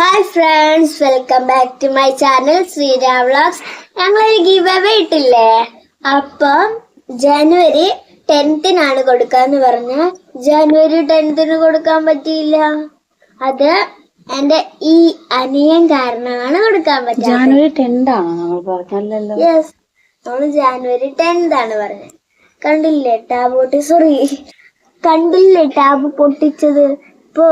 Hi friends, welcome back to my channel Sriram vlogs. ഞങ്ങളൊരു give away ഇട്ടില്ലേ, അപ്പം ജനുവരി 10th കൊടുക്കാന്ന് പറഞ്ഞ ജനുവരി 10th കൊടുക്കാൻ പറ്റിയില്ല. അത് എന്റെ ഈ അനിയൻ കാരണമാണ് കൊടുക്കാൻ പറ്റില്ല. ജനുവരി 10th ആണോ നമ്മൾ പറഞ്ഞല്ലോ? യെസ്, നമ്മള് ജനുവരി 10th പറഞ്ഞത്. കണ്ടില്ലേ ടാബ് പൊട്ടിച്ചത്. ഇപ്പൊ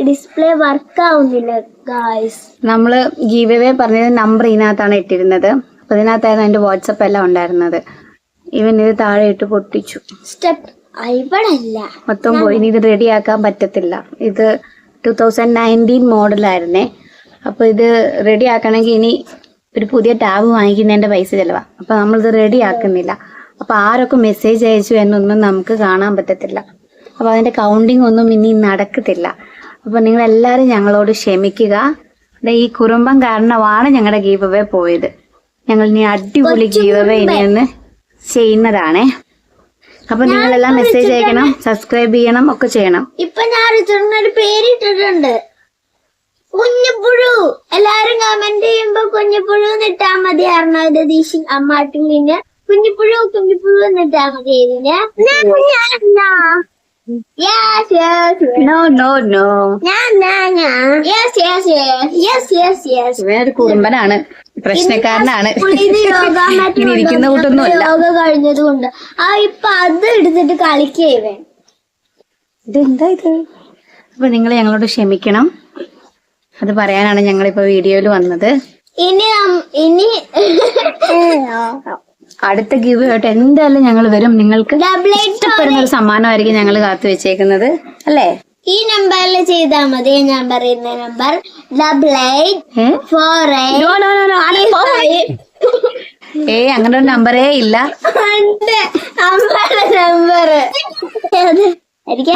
ഡിസ്പ്ലേ വർക്ക് ആവുന്നില്ല ഗായ്സ്. നമ്മള് ഗീവ് അവേ പറഞ്ഞത് നമ്പർ ഇതിനകത്താണ് ഇട്ടിരുന്നത്. അപ്പൊ ഇതിനകത്തായിരുന്നു എന്റെ വാട്സപ്പ് എല്ലാം ഉണ്ടായിരുന്നത്. ഇവൻ ഇത് താഴെ ഇട്ട് പൊട്ടിച്ചു. സ്റ്റെപ്പ് ഇവിടല്ല, മൊത്തം പോയി. ഇനി ഇത് റെഡി ആക്കാൻ പറ്റത്തില്ല. ഇത് 2019 മോഡലായിരുന്നേ. അപ്പൊ ഇത് റെഡി ആക്കണമെങ്കിൽ ഇനി ഒരു പുതിയ ടാബ് വാങ്ങിക്കുന്നതിന്റെ പൈസ ചെലവാ. അപ്പൊ നമ്മളിത് റെഡി ആക്കുന്നില്ല. അപ്പൊ ആരൊക്കെ മെസ്സേജ് അയച്ചു എന്നൊന്നും നമുക്ക് കാണാൻ പറ്റത്തില്ല. അപ്പൊ അതിന്റെ കൗണ്ടിങ് ഒന്നും ഇനി നടക്കത്തില്ല. അപ്പൊ നിങ്ങൾ എല്ലാരും ഞങ്ങളോട് ക്ഷമിക്കുക. ഈ കുറുമ്പം കാരണമാണ് ഞങ്ങളുടെ ഗീവ് അവേ പോയത്. ഞങ്ങൾ ഇനി അടിപൊളി ഗീവ് അവേ ഇനിയൊന്ന് ചെയ്യുന്നതാണേ. അപ്പൊ നിങ്ങളെല്ലാം മെസ്സേജ് അയക്കണം, സബ്സ്ക്രൈബ് ചെയ്യണം, ഒക്കെ ചെയ്യണം. ഇപ്പൊ ഞാൻ ഒരു പേരിട്ടിട്ടുണ്ട്, കുഞ്ഞിപ്പുഴു. എല്ലാരും കമന്റ് ചെയ്യുമ്പോ കുഞ്ഞിപ്പുഴു ഇട്ടാ മതിയായിരുന്നു. രതീഷ് അമ്മാട്ടിന് കുഞ്ഞിപ്പുഴു ഇട്ടാ മതി. Yes. No. Yes. ഇവനൊരു കുറുമ്പനാണ്, പ്രശ്നക്കാരനാണ്. ഇങ്ങനെ ഇരിക്കുന്ന കൂട്ടൊന്നുമല്ല. യോഗ കഴിഞ്ഞത് കൊണ്ട് ഇപ്പൊ അത് എടുത്തിട്ട് കളിക്കേ. ഇതെന്താ ഇത്? അപ്പൊ നിങ്ങൾ ഞങ്ങളോട് ക്ഷമിക്കണം. അത് പറയാനാണ് ഞങ്ങളിപ്പോ വീഡിയോയിൽ വന്നത്. ഇനി അടുത്ത ഗിവ് ആയിട്ട് എന്തായാലും ഞങ്ങൾ വരും. നിങ്ങൾക്ക് ഇഷ്ടപ്പെടുന്ന ഒരു സമ്മാനമായിരിക്കും ഞങ്ങൾ കാത്തു വെച്ചേക്കുന്നത്, അല്ലേ? ഈ നമ്പറിൽ ചെയ്താൽ മതി. ഞാൻ പറയുന്ന നമ്പർ 8848. അങ്ങനെ ഒരു നമ്പറേ ഇല്ല.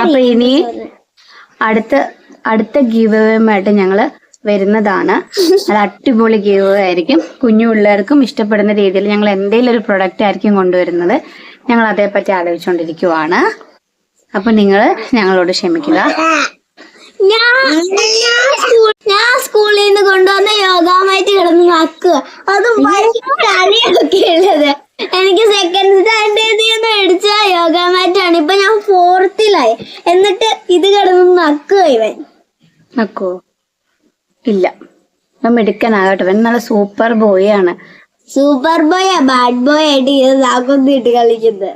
അപ്പൊ ഇനി അടുത്ത ഗിവ് ആയിട്ട് ഞങ്ങള് വരുന്നതാണ്. അത് അടിപൊളി ഗീവ് ആയിരിക്കും. കുഞ്ഞു പിള്ളേർക്കും ഇഷ്ടപ്പെടുന്ന രീതിയിൽ ഞങ്ങൾ എന്തെങ്കിലും ഒരു പ്രൊഡക്റ്റ് ആയിരിക്കും കൊണ്ടുവരുന്നത്. ഞങ്ങൾ അതേപ്പറ്റി ആലോചിച്ചുകൊണ്ടിരിക്കുവാണ്. അപ്പൊ നിങ്ങൾ ഞങ്ങളോട് ക്ഷമിക്കുക. ഞാൻ സ്കൂളിൽ നിന്ന് കൊണ്ടുവന്ന യോഗാമായിട്ട് കിടന്ന് നക്കുക. അതും കളിയൊക്കെ ഉള്ളത്. എനിക്ക് സെക്കൻഡ് സ്റ്റാൻഡേർഡിൽ മേടിച്ച യോഗാമാറ്റാണ്. ഇപ്പൊ ഞാൻ 4th എന്നിട്ട് ഇത് കിടന്ന് നക്കുക. ഇവൻ നക്കോ? ഇല്ല, മിടുക്കനാകട്ടെ. ഇവൻ നല്ല സൂപ്പർ ബോയ് ആണ്. സൂപ്പർ ബോയാ ബാഡ് ബോയ് ആയിട്ട് ഇട്ട് കളിക്കുന്നത്.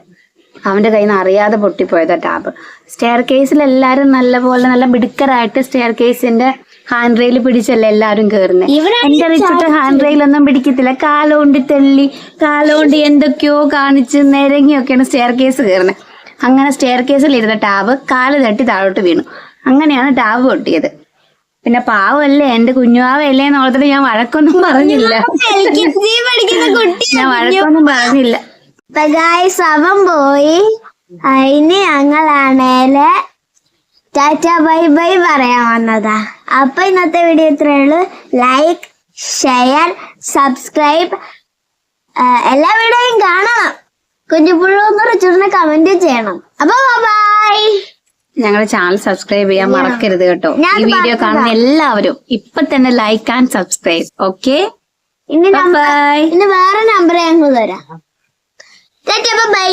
അവന്റെ കയ്യിൽ നിന്ന് അറിയാതെ പൊട്ടിപ്പോയതാ ടാബ്. സ്റ്റെയർ കേസിൽ എല്ലാരും നല്ല മിടുക്കരായിട്ട് സ്റ്റെയർ കേസിന്റെ ഹാൻഡ് റെയിൽ പിടിച്ചല്ലേ എല്ലാരും കേറുന്നത്. എന്റെ വെച്ചിട്ട് ഹാൻഡ് റെയിൽ ഒന്നും പിടിക്കത്തില്ല. കാലോണ്ട് തെള്ളി, കാലോണ്ട് എന്തൊക്കെയോ കാണിച്ച് നിരങ്ങിയൊക്കെയാണ് സ്റ്റെയർ കേസ് കയറുന്നത്. അങ്ങനെ സ്റ്റെയർ കേസിൽ ഇരുന്ന ടാബ് കാല് തട്ടി താഴോട്ട് വീണു. അങ്ങനെയാണ് ടാബ് പൊട്ടിയത്. പിന്നെ പാവല്ലേ, എന്റെ കുഞ്ഞുവാവല്ലേ എന്ന് ഓർത്തിട്ട് ഞാൻ വഴക്കൊന്നും പറഞ്ഞില്ല. അവൻ പോയി. അതിന് ഞങ്ങളാണേല് ടാറ്റ ബൈ ബൈ പറയാൻ വന്നതാ. അപ്പൊ ഇന്നത്തെ വീഡിയോ ഇത്രയുള്ളൂ. ലൈക്ക്, ഷെയർ, സബ്സ്ക്രൈബ് എല്ലാ വീഡിയോയും കാണണം. കുഞ്ഞുപുഴുന്ന് റിച്ചൂറിന് കമന്റ് ചെയ്യണം. അപ്പൊ ബൈ. ഞങ്ങളുടെ ചാനൽ സബ്സ്ക്രൈബ് ചെയ്യാൻ മറക്കരുത് കേട്ടോ. ഈ വീഡിയോ കാണുന്ന എല്ലാവരും ഇപ്പൊ തന്നെ ലൈക്ക് ആൻഡ് സബ്സ്ക്രൈബ്. ഓക്കെ, ഇനി വേറെ നമ്പർ ഞങ്ങൾ തരാം. ബൈ.